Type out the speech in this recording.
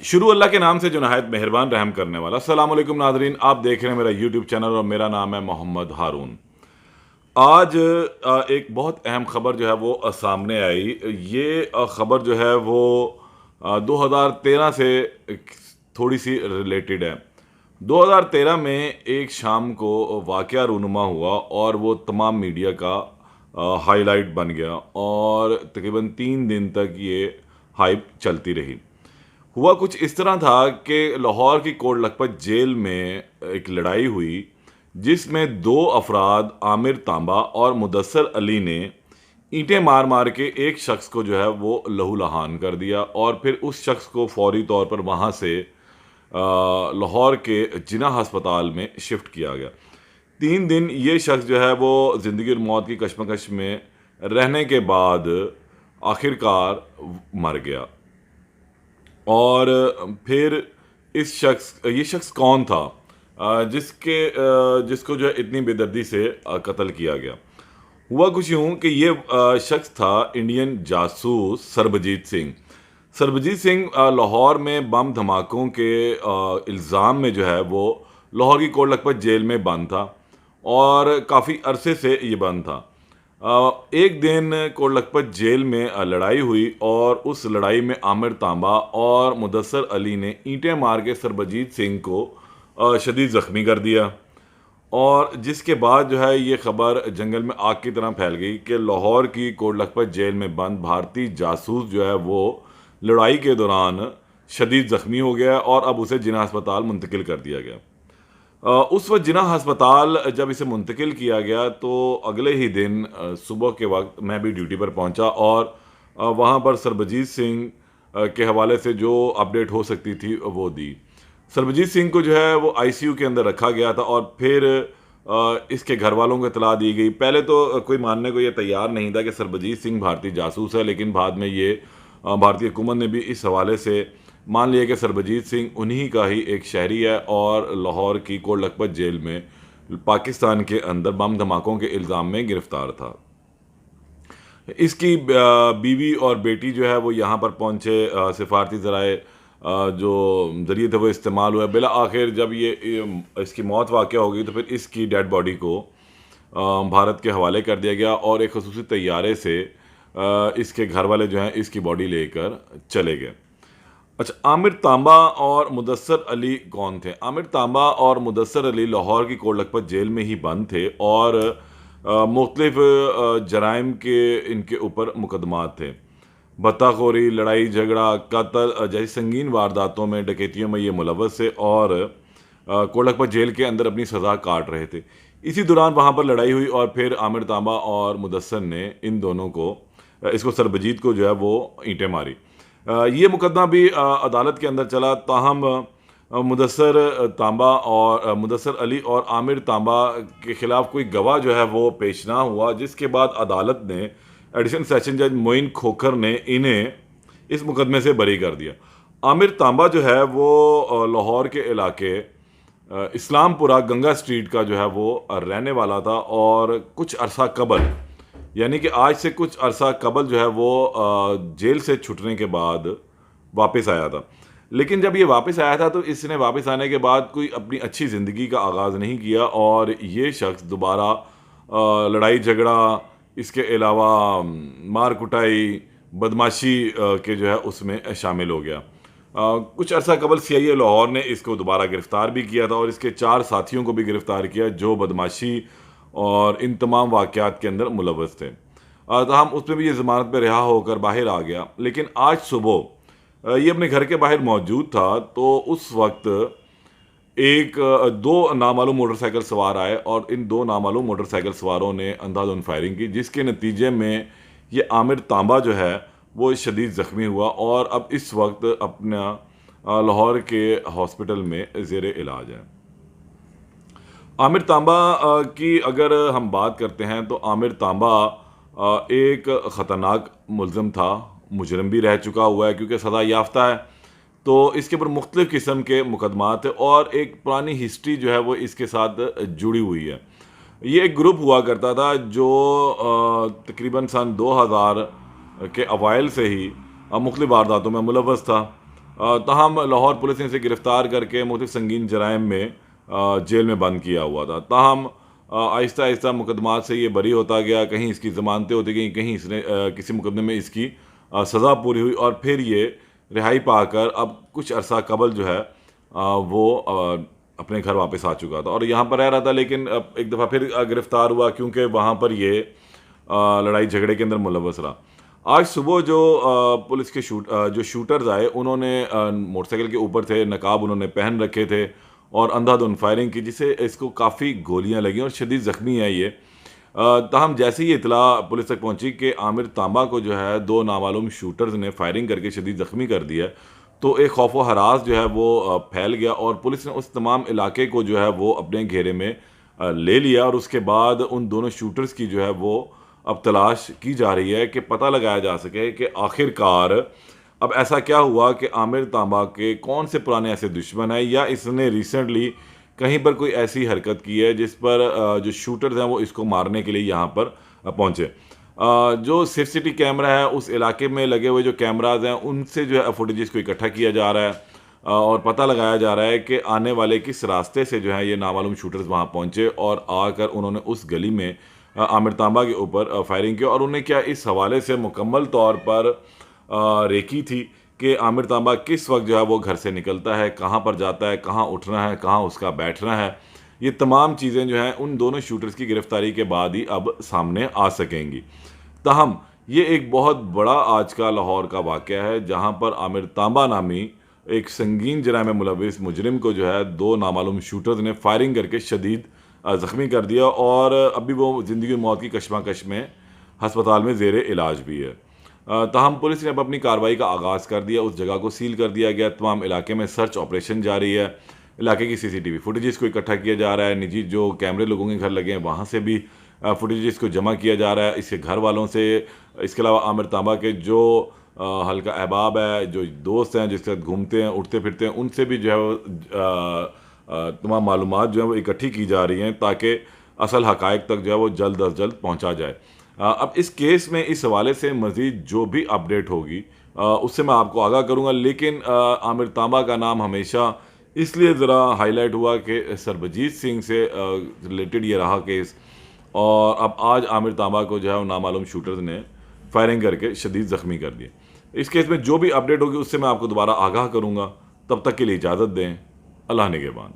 शुरू अल्लाह के नाम से जो नहायत मेहरबान रहम करने वाला। अस्सलाम वालेकुम नाज़रीन, आप देख रहे हैं मेरा यूट्यूब चैनल और मेरा नाम है मोहम्मद हारून। आज एक बहुत अहम ख़बर जो है वो सामने आई। ये ख़बर जो है वो 2013 से थोड़ी सी रिलेटेड है। 2013 में एक शाम को वाक़या रूनुमा हुआ और वो तमाम मीडिया का हाईलाइट बन गया और तकरीबन 3 दिन तक ये हाइप चलती रही। हुआ कुछ इस तरह था कि लाहौर की कोट लखपत जेल में एक लड़ाई हुई, जिसमें दो अफराद आमिर तांबा और मुदस्सर अली ने ईंटें मार मार के एक शख्स को जो है वो लहूलुहान कर दिया और फिर उस शख्स को फौरी तौर पर वहाँ से लाहौर के जिना अस्पताल में शिफ्ट किया गया। 3 दिन ये शख्स जो है वो ज़िंदगी और मौत की कशमकश में रहने के बाद आखिरकार मर गया। और फिर ये शख्स कौन था जिसको जो है इतनी बेदर्दी से कत्ल किया गया। हुआ कुछ यूँ कि ये शख्स था इंडियन जासूस सरबजीत सिंह। सरबजीत सिंह लाहौर में बम धमाकों के इल्ज़ाम में जो है वो लाहौर की कोट लखपत जेल में बंद था और काफ़ी अरसे से ये बंद था। एक दिन कोट लखपत जेल में लड़ाई हुई और उस लड़ाई में आमिर तांबा और मुदस्सर अली ने ईंटें मार के सरबजीत सिंह को शदीद ज़ख्मी कर दिया और जिसके बाद जो है ये ख़बर जंगल में आग की तरह फैल गई कि लाहौर की कोट लखपत जेल में बंद भारतीय जासूस जो है वो लड़ाई के दौरान शदीद ज़ख्मी हो गया और अब उसे जिना अस्पताल मुंतकिल कर दिया गया। उस वक्त जिना अस्पताल जब इसे मुंतकिल किया गया तो अगले ही दिन सुबह के वक्त मैं भी ड्यूटी पर पहुंचा और वहां पर सरबजीत सिंह के हवाले से जो अपडेट हो सकती थी वो दी। सरबजीत सिंह को जो है वो आईसीयू के अंदर रखा गया था और फिर इसके घर वालों को इतला दी गई। पहले तो कोई मानने को ये तैयार नहीं था कि सरबजीत सिंह भारतीय जासूस है, लेकिन बाद में ये भारतीय हुकूमत ने भी इस हवाले से मान लिया कि सरबजीत सिंह उन्हीं का ही एक शहरी है और लाहौर की कोट लखपत जेल में पाकिस्तान के अंदर बम धमाकों के इल्ज़ाम में गिरफ्तार था। इसकी बीवी और बेटी जो है वो यहाँ पर पहुँचे, सिफारती ज़राए जो ज़रिए थे वो इस्तेमाल हुए। बिला आखिर जब ये इसकी मौत वाक़या हो गई तो फिर इसकी डेड बॉडी को भारत के हवाले कर दिया गया और एक ख़ुसूसी तैयारे से इसके घर वाले जो हैं इसकी बॉडी लेकर चले गए। अच्छा, आमिर तांबा और मुदस्सर अली कौन थे? आमिर तांबा और मुदस्सर अली लाहौर की कोट लखपत जेल में ही बंद थे और मुख्तलिफ जराइम के इनके ऊपर मुकदमात थे। बत्ताखोरी, लड़ाई झगड़ा, कत्ल जैसी संगीन वारदातों में, डकैतियों में ये मुलव्वस थे और कोट लखपत जेल के अंदर अपनी सज़ा काट रहे थे। इसी दौरान वहाँ पर लड़ाई हुई और फिर आमिर तांबा और मुदस्सर ने इन दोनों को इसको सरबजीत को जो है वो ईंटें मारी। ये मुकदमा भी अदालत के अंदर चला, ताहम मुदस्सर अली और आमिर तांबा के ख़िलाफ़ कोई गवाह जो है वो पेश ना हुआ, जिसके बाद अदालत ने एडिशनल सेशन जज मोइन खोखर ने इन्हें इस मुकदमे से बरी कर दिया। आमिर तांबा जो है वो लाहौर के इलाके इस्लामपुरा गंगा स्ट्रीट का जो है वो रहने वाला था और कुछ अरसा कबल, यानी कि आज से कुछ अरसा कबल जो है वो जेल से छूटने के बाद वापस आया था। लेकिन जब ये वापस आया था तो इसने वापस आने के बाद कोई अपनी अच्छी ज़िंदगी का आगाज़ नहीं किया और ये शख्स दोबारा लड़ाई झगड़ा, इसके अलावा मार कुटाई, बदमाशी के जो है उसमें शामिल हो गया। कुछ अरसा कबल सीआईए लाहौर ने इसको दोबारा गिरफ़्तार भी किया था और इसके 4 साथियों को भी गिरफ़्तार किया जो बदमाशी और इन तमाम वाक़यात के अंदर मुलव्वस थे। ताहम उसमें भी ये ज़मानत पे रिहा होकर बाहर आ गया। लेकिन आज सुबह ये अपने घर के बाहर मौजूद था तो उस वक्त दो नामालूम मोटरसाइकिल सवार आए और इन 2 नामालूम मोटरसाइकिल सवारों ने अंधाधुंध फायरिंग की, जिसके नतीजे में ये आमिर तांबा जो है वो शदीद ज़ख्मी हुआ और अब इस वक्त अपना लाहौर के हॉस्पिटल में ज़ेर इलाज है। आमिर तांबा की अगर हम बात करते हैं तो आमिर तांबा एक ख़तरनाक मुलज़िम था, मुजरिम भी रह चुका हुआ है क्योंकि सज़ा याफ्ता है, तो इसके ऊपर मुख्तलिफ़ किस्म के मुकदमात है और एक पुरानी हिस्ट्री जो है वो इसके साथ जुड़ी हुई है। ये एक ग्रुप हुआ करता था जो तकरीबन सन 2000 के अवाइल से ही मुख्तलिफ़ वारदातों में मुलव्वस था। ताहम लाहौर पुलिस ने इसे गिरफ्तार करके मुख्तलिफ संगीन जराइम में जेल में बंद किया हुआ था। ताहम आहिस्ता आहिस्ता मुकदमात से ये बरी होता गया, कहीं इसकी ज़मानतें होती गई, कहीं इसने किसी मुकदमे में इसकी सज़ा पूरी हुई और फिर ये रिहाई पाकर अब कुछ अरसा कबल जो है वो अपने घर वापस आ चुका था और यहाँ पर रह रहा था। लेकिन अब एक दफ़ा फिर गिरफ़्तार हुआ क्योंकि वहाँ पर ये लड़ाई झगड़े के अंदर मुलव्वस रहा। आज सुबह जो पुलिस के जो शूटर्स आए, उन्होंने मोटरसाइकिल के ऊपर थे, नकाब उन्होंने पहन रखे थे और अंधाधुंध फायरिंग की, जिससे इसको काफ़ी गोलियां लगी और शदीद ज़ख्मी है ये। ताहम जैसे ही इतला पुलिस तक पहुंची कि आमिर तांबा को जो है दो नामालूम शूटर्स ने फायरिंग करके शदीद ज़ख्मी कर दिया, तो एक खौफ व हरास जो है वो फैल गया और पुलिस ने उस तमाम इलाके को जो है वो अपने घेरे में ले लिया और उसके बाद उन दोनों शूटर्स की जो है वो अब तलाश की जा रही है कि पता लगाया जा सके कि आखिरकार अब ऐसा क्या हुआ कि आमिर तांबा के कौन से पुराने ऐसे दुश्मन हैं या इसने रिसेंटली कहीं पर कोई ऐसी हरकत की है जिस पर जो शूटर्स हैं वो इसको मारने के लिए यहाँ पर पहुँचे। जो सेफ सिटी कैमरा है, उस इलाके में लगे हुए जो कैमराज हैं, उनसे जो है फुटेजेस को इकट्ठा किया जा रहा है और पता लगाया जा रहा है कि आने वाले किस रास्ते से जो है ये नामालूम शूटर्स वहाँ पहुँचे और आकर उन्होंने उस गली में आमिर तांबा के ऊपर फायरिंग की और उन्हें क्या इस हवाले से मुकम्मल तौर पर रेकी थी कि आमिर तांबा किस वक्त जो है वो घर से निकलता है, कहाँ पर जाता है, कहाँ उठना है, कहाँ उसका बैठना है। ये तमाम चीज़ें जो हैं उन दोनों शूटर्स की गिरफ्तारी के बाद ही अब सामने आ सकेंगी। ताहम ये एक बहुत बड़ा आज का लाहौर का वाक़या है जहाँ पर आमिर तांबा नामी एक संगीन जराइम में मुलव्विस मुजरिम को जो है दो नामालूम शूटर्स ने फायरिंग करके शदीद ज़ख्मी कर दिया और अभी वो ज़िंदगी मौत की कशमकश में हस्पताल में ज़ेर इलाज भी है। ताहम पुलिस ने अब अपनी कार्रवाई का आगाज़ कर दिया, उस जगह को सील कर दिया गया, तमाम इलाके में सर्च ऑपरेशन जारी है, इलाके की सीसीटीवी फुटेजेस को इकट्ठा किया जा रहा है, निजी जो कैमरे लोगों के घर लगे हैं वहाँ से भी फुटेजेस को जमा किया जा रहा है, इसके घर वालों से, इसके अलावा आमिर तांबा के जो हल्का अहबाब है, जो दोस्त हैं जिसके साथ घूमते हैं उठते फिरते हैं, उनसे भी जो है वो तमाम मालूमात जो है वो इकट्ठी की जा रही हैं ताकि असल हक़ाइक़ तक जो है वो जल्द अज जल्द पहुँचा जाए। अब इस केस में इस हवाले से मज़ीद जो भी अपडेट होगी उससे मैं आपको आगाह करूँगा। लेकिन आमिर तांबा का नाम हमेशा इसलिए ज़रा हाईलाइट हुआ कि सरबजीत सिंह से रिलेटेड ये रहा केस और अब आज आमिर तांबा को जो है वो नामालूम शूटर्स ने फायरिंग करके शदीद ज़ख्मी कर दिए। इस केस में जो भी अपडेट होगी उससे मैं आपको दोबारा आगाह करूँगा। तब तक के लिए इजाज़त दें। अल्लाह निगहबान।